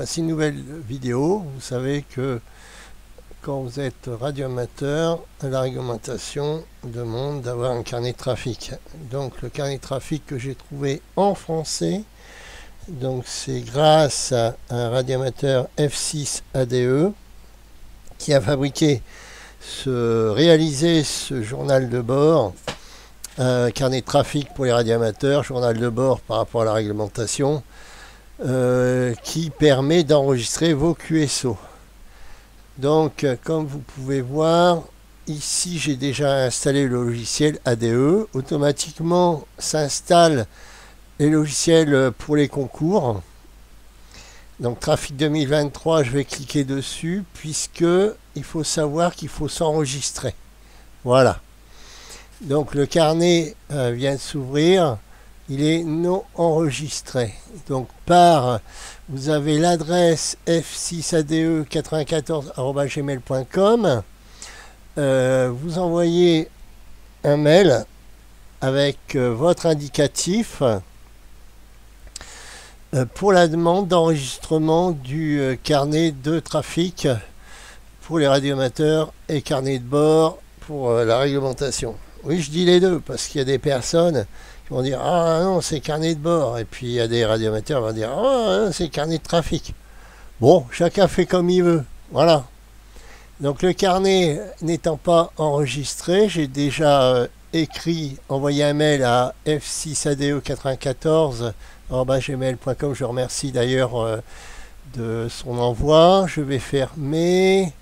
voici une nouvelle vidéo. Vous savez que quand vous êtes radioamateur, la réglementation demande d'avoir un carnet de trafic. Donc le carnet de trafic que j'ai trouvé en français, donc c'est grâce à un radioamateur F6 ADE qui a réalisé ce journal de bord, carnet de trafic pour les radioamateurs, journal de bord par rapport à la réglementation, qui permet d'enregistrer vos QSO. Donc comme vous pouvez voir ici, j'ai déjà installé le logiciel ADE. Automatiquement s'installe les logiciels pour les concours. Donc Trafic 2023, je vais cliquer dessus puisque il faut savoir qu'il faut s'enregistrer. Voilà. Donc le carnet vient de s'ouvrir. Il est non enregistré. Donc vous avez l'adresse f6ade94@gmail.com. Vous envoyez un mail avec votre indicatif pour la demande d'enregistrement du carnet de trafic pour les radioamateurs et carnet de bord pour la réglementation. Oui, je dis les deux parce qu'il y a des personnes qui vont dire « Ah non, c'est carnet de bord » et puis il y a des radioamateurs qui vont dire « Ah non, c'est carnet de trafic ». Bon, chacun fait comme il veut. Voilà. Donc le carnet n'étant pas enregistré, j'ai déjà envoyé un mail à f6ade94@gmail.com. Je remercie d'ailleurs de son envoi. Je vais fermer.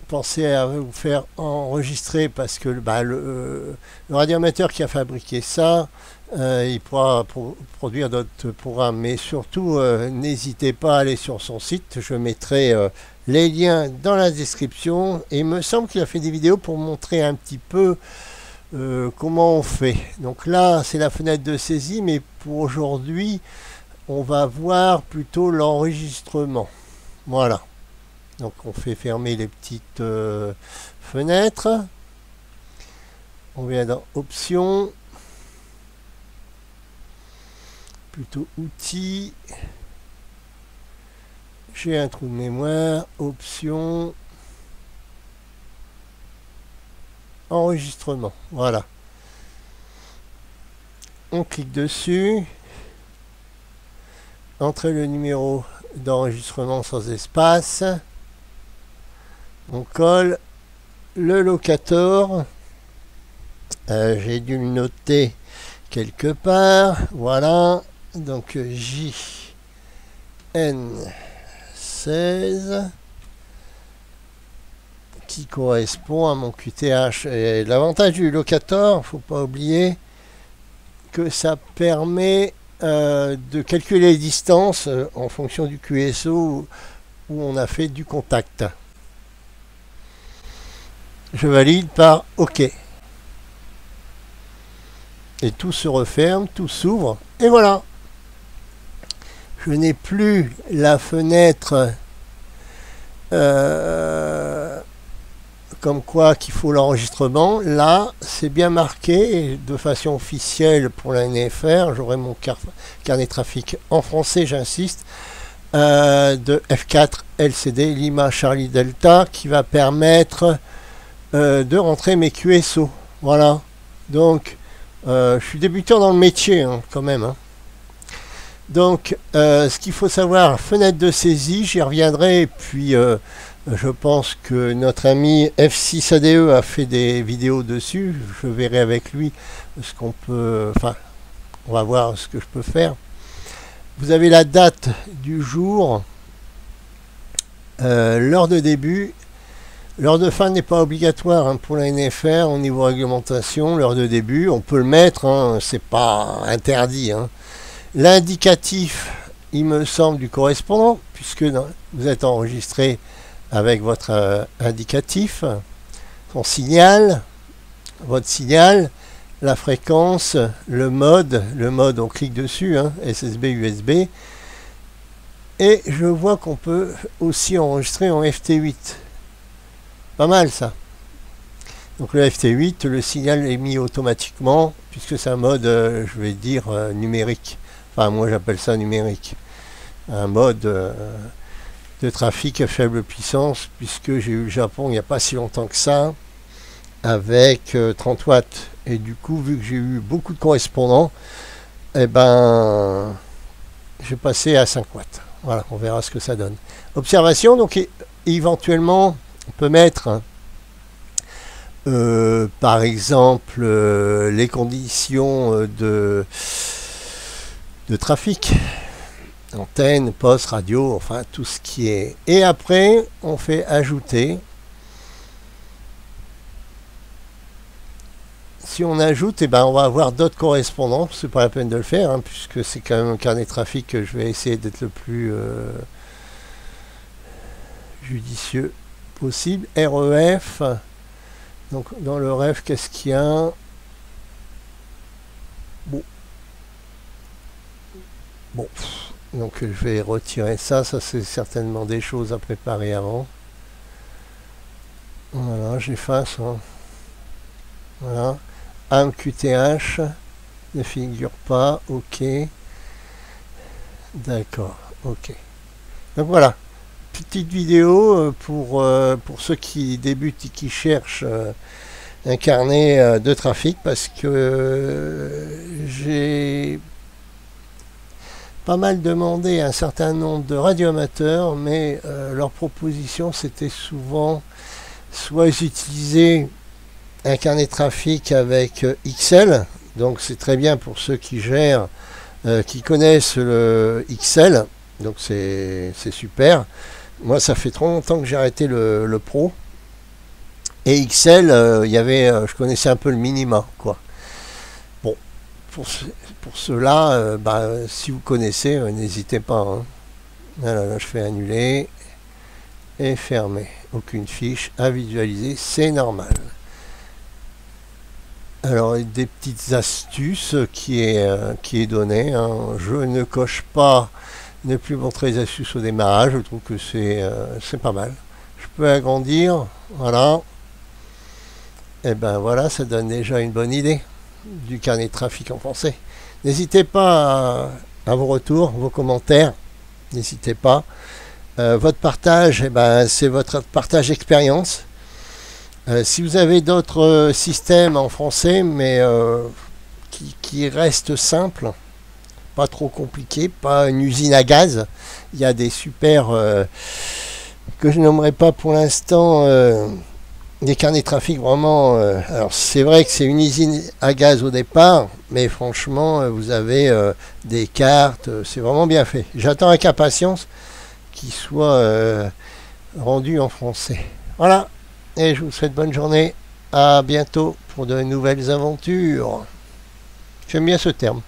Pensez à vous faire enregistrer parce que le radioamateur qui a fabriqué ça, il pourra produire d'autres programmes. Mais surtout, n'hésitez pas à aller sur son site. Je mettrai les liens dans la description. Et il me semble qu'il a fait des vidéos pour montrer un petit peu comment on fait. Donc là, c'est la fenêtre de saisie. Mais pour aujourd'hui, on va voir plutôt l'enregistrement. Voilà. Donc on fait fermer les petites fenêtres. On vient dans Options. Plutôt Outils. J'ai un trou de mémoire. Options. Enregistrement. Voilà. On clique dessus. Entrez le numéro d'enregistrement sans espace. On colle le locator. J'ai dû le noter quelque part. Voilà. Donc JN16 qui correspond à mon QTH. Et l'avantage du locator, il ne faut pas oublier que ça permet de calculer les distances en fonction du QSO où on a fait du contact. Je valide par OK. Et tout se referme, tout s'ouvre. Et voilà. Je n'ai plus la fenêtre comme quoi qu'il faut l'enregistrement. Là, c'est bien marqué de façon officielle pour la NFR. J'aurai mon carnet trafic en français, j'insiste, de F4 LCD Lima Charlie Delta qui va permettre de rentrer mes QSO. Voilà. Donc, je suis débutant dans le métier, hein, quand même. Hein. Donc, ce qu'il faut savoir, fenêtre de saisie, j'y reviendrai. Et puis, je pense que notre ami F6ADE a fait des vidéos dessus. Je verrai avec lui ce qu'on peut... Enfin, on va voir ce que je peux faire. Vous avez la date du jour, l'heure de début. L'heure de fin n'est pas obligatoire hein, pour la NFR au niveau réglementation. L'heure de début, on peut le mettre, hein, c'est pas interdit. Hein. L'indicatif, il me semble, du correspondant, puisque vous êtes enregistré avec votre indicatif, son signal, votre signal, la fréquence, le mode on clique dessus, hein, SSB, USB. Et je vois qu'on peut aussi enregistrer en FT8. Pas mal ça. Donc le FT8, le signal est mis automatiquement, puisque c'est un mode, je vais dire, numérique. Enfin, moi j'appelle ça numérique. un mode de trafic à faible puissance, puisque j'ai eu le Japon il n'y a pas si longtemps que ça, avec 30 watts. Et du coup, vu que j'ai eu beaucoup de correspondants, eh ben, j'ai passé à 5 watts. Voilà, on verra ce que ça donne. Observation, donc éventuellement, on peut mettre par exemple les conditions de trafic, antenne, poste, radio, enfin tout ce qui est. Et après, on fait ajouter. Si on ajoute, eh ben, on va avoir d'autres correspondants. C'est pas la peine de le faire, hein, puisque c'est quand même un carnet de trafic que je vais essayer d'être le plus judicieux possible. REF. Donc dans le REF, qu'est-ce qu'il y a? Bon. Donc je vais retirer ça. Ça, c'est certainement des choses à préparer avant. Voilà, j'efface. Hein. Voilà. AMQTH ne figure pas. Ok. D'accord. Ok. Donc voilà. Petite vidéo pour ceux qui débutent et qui cherchent un carnet de trafic, parce que j'ai pas mal demandé à un certain nombre de radioamateurs, mais leur proposition c'était souvent soit ils utilisaient un carnet de trafic avec XL, donc c'est très bien pour ceux qui gèrent, qui connaissent le XL, donc c'est super. Moi, ça fait trop longtemps que j'ai arrêté le Pro. Et XL, il y avait, je connaissais un peu le minima, quoi. Bon, pour ceux-là, si vous connaissez, n'hésitez pas. Hein. Là, je fais annuler et fermer. Aucune fiche à visualiser, c'est normal. Alors, des petites astuces qui est donnée. Hein. Je ne coche pas ne plus montrer les astuces au démarrage. Je trouve que c'est pas mal. Je peux agrandir, voilà. Et ben voilà, ça donne déjà une bonne idée du carnet de trafic en français. N'hésitez pas à vos retours, vos commentaires. N'hésitez pas. Votre partage, eh ben, c'est votre partage d'expérience. Si vous avez d'autres systèmes en français, mais qui restent simples, pas trop compliqué, pas une usine à gaz. Il y a des super que je nommerai pas pour l'instant, des carnets de trafic vraiment. Alors c'est vrai que c'est une usine à gaz au départ, mais franchement vous avez des cartes, c'est vraiment bien fait. J'attends avec impatience qu'il soit rendu en français. Voilà, et je vous souhaite bonne journée. À bientôt pour de nouvelles aventures. J'aime bien ce terme.